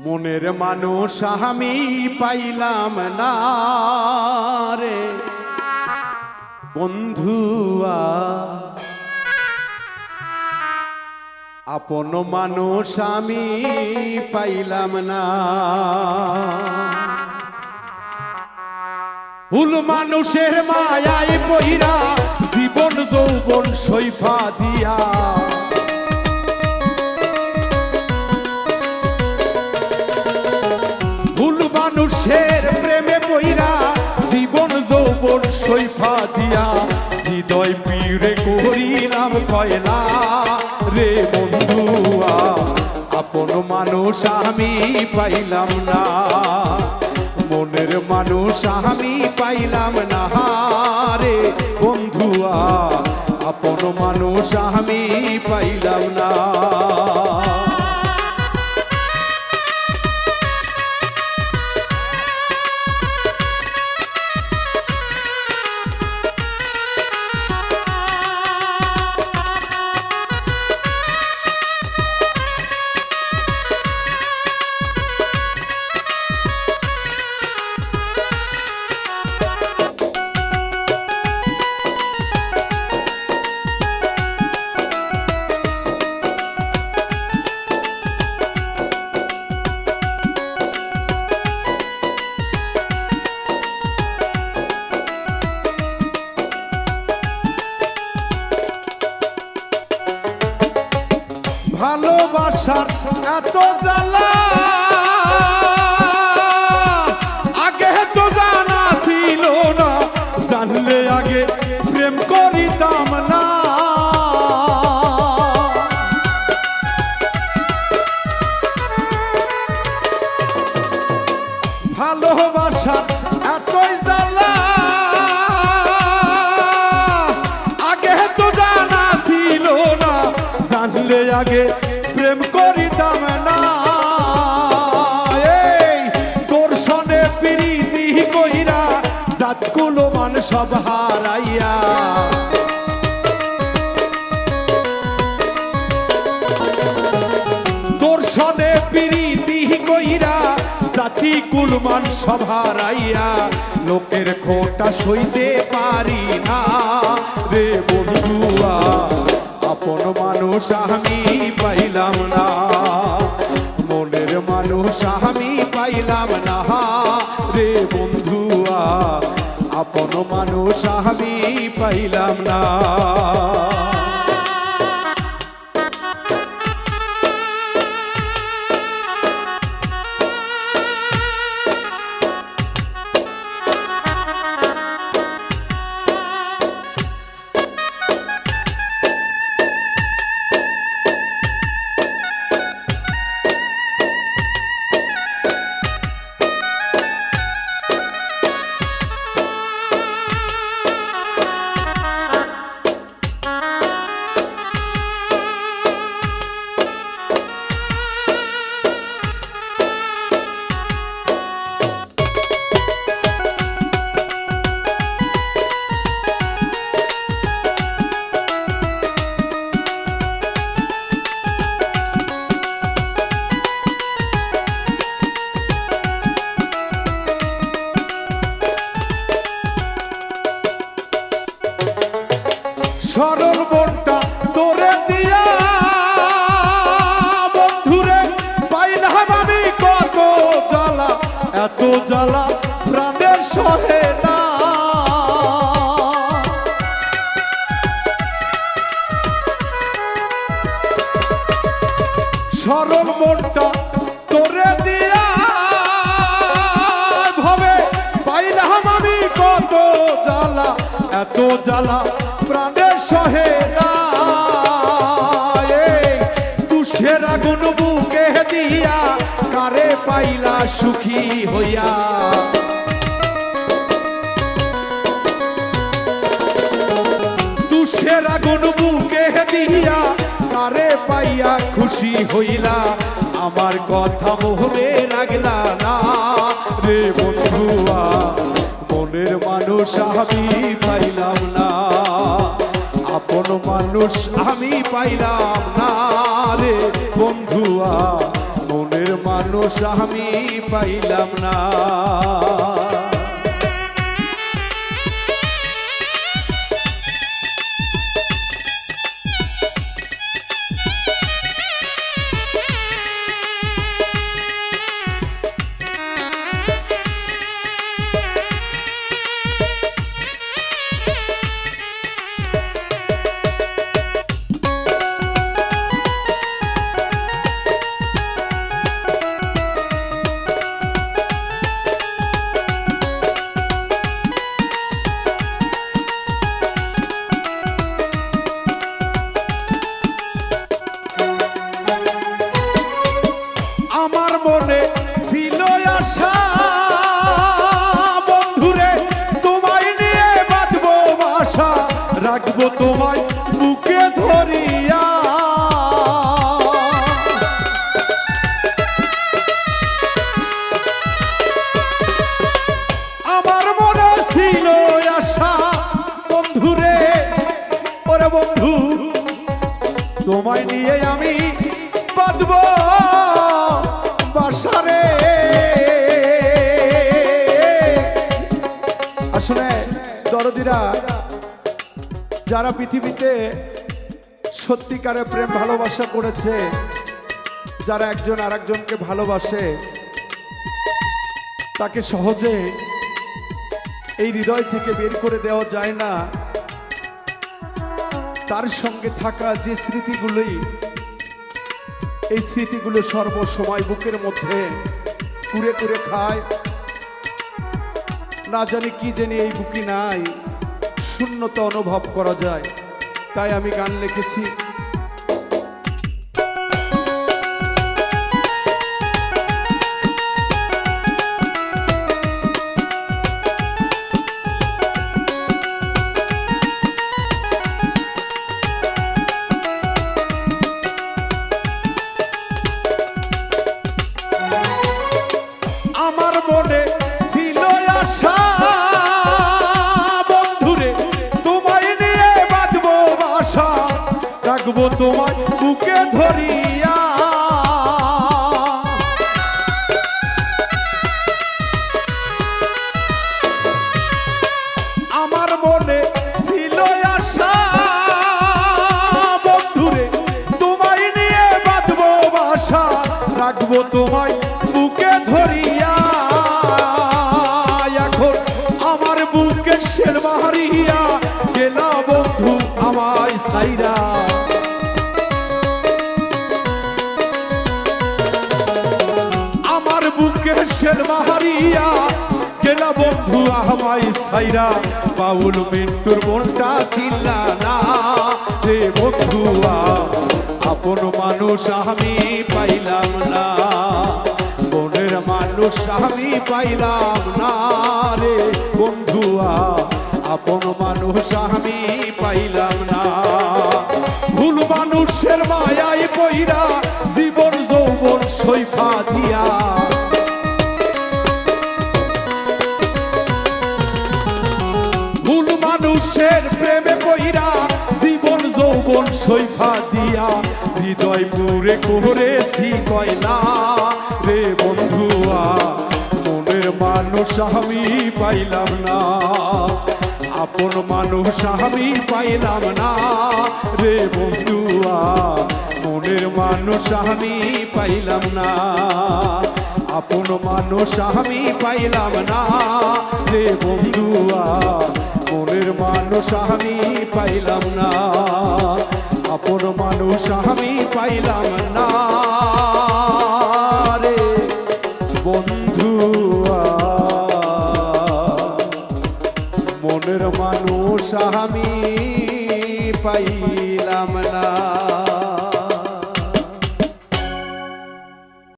মনের মানুষ আমি পাইলাম না রে বন্ধুয়া, আপন মানুষ আমি পাইলাম না। ভুল মানুষের মায়ায় পইরা জীবন যৌবন সইফা দিয়া, ভুল মানুষের প্রেমে পইরা জীবন যৌবন সইফা দিয়া, হৃদয় পীড়ে করিলাম কয়লা রে বন্ধুয়া, আপন মানুষ আমি পাইলাম না। মনের মানুষ আমি পাইলাম না রে বন্ধুয়া, আপন মানুষ আমি পাইলাম না। ভালোবাসার এত জ্বালা আগে তো জানা ছিল না, জানলে আগে প্রেম করিতাম না। ভালোবাসার এতই জ্বালা আগে তো জানা ছিল না, জানলে আগে প্রেম করিতাম না। এই দর্শনে প্রীতি কইরা জাতকুলো মান সব হারাইয়া, দর্শনে প্রীতি কইরা জাতি কুলমান সব হারাইয়া, লোকের খোটা সইতে পারি না রে বন্ধুয়া, আপন মানুষ আমি পাইলাম না। মনের মানুষ আমি পাইলাম না রে বন্ধুয়া, আপন মানুষ আমি পাইলাম না। সরল মনটা তোরে দিয়া বন্ধুরে পাইলাম আমি কত জ্বালা, এত জ্বালা প্রাণের সহে না। সরল মনটা তোরে দিয়া ভবে পাইলাম আমি কত জ্বালা, এত জ্বালা প্রাণের সহে না। তুষের আগুন বুকে দিয়া কারে পাইলা সুখী হইয়া, তুষের আগুন বুকে দিয়া কারে পাইয়া খুশি হইলা, আমার কথা মোহরে রাখলা না রে বন্ধুয়া, মনের মানুষ আমি পাইলাম না। আপন মানুষ আমি পাইলাম না রে বন্ধু। মানুষ আমি পাইলাম না। আমার মনে ছিল আশা বন্ধুরে তোমায় নিয়ে বাঁধবো বাসা, রাখবো তোমায় বুকে ধরিয়া। আমার মনে ছিল আশা বন্ধুরে, ওরে বন্ধু তোমায় নিয়ে আমি বাঁধবো বাসারে। আসলে দরদিরা যারা পৃথিবীতে সত্যিকারে প্রেম ভালোবাসা করেছে, যারা একজন আরেকজনকে ভালোবাসে, তাকে সহজে এই হৃদয় থেকে বের করে দেওয়া যায় না। তার সঙ্গে থাকা যে স্মৃতিগুলি, এই স্মৃতিগুলো সর্বসময় বুকের মধ্যে কুড়ে কুড়ে খায়। না জানি কি জানি এই বুকি নাই, শূন্যতা অনুভব করা যায়। তাই আমি গান লিখেছি। আমার মনে ছিল আশা বন্ধুরে তোমায় নিয়ে বাঁধবো বাসা, রাখবো তোমায় বুকে ধরিয়া। আমার মনে ছিল আশা বন্ধুরে তোমায় নিয়ে বাঁধবো বাসা, রাখবো তোমায় বুকে ধরিয়া। এখন আমার বুকে শের মারিয়া গেলা বন্ধু আমায় সাইরা। আমার বুকে শের মারিয়া গেলা বন্ধু আমায় সাইরা। বাউল মিন্টুর মনটা চিল্লা না রে বন্ধুয়া, আপন মানুষ আমি পাইলাম না, মনের মানুষ আমি পাইলাম না রে বন্ধুয়া, আপন মানুষ আমি পাইলাম না। ভুল মানুষের মায়ায় পইরা জীবন যৌবন সৈফা দিয়া। ভুল মানুষের প্রেমে পইরা জীবন যৌবন সৈফা দিয়া। হৃদয় পুরে করেছি কয়লা রে বন্ধুয়া, মনের মানুষ আমি পাইলাম না, আপন মানুষ আমি পাইলাম না রে বন্ধুয়া, মনের মানুষ আমি পাইলাম না, আপন মানুষ আমি পাইলাম না রে বন্ধুয়া, মনের মানুষ আমি পাইলাম না, আপন মানুষ আমি পাইলাম না রে বন্ধুয়া, মনের মানুষ আমি পাইলাম না।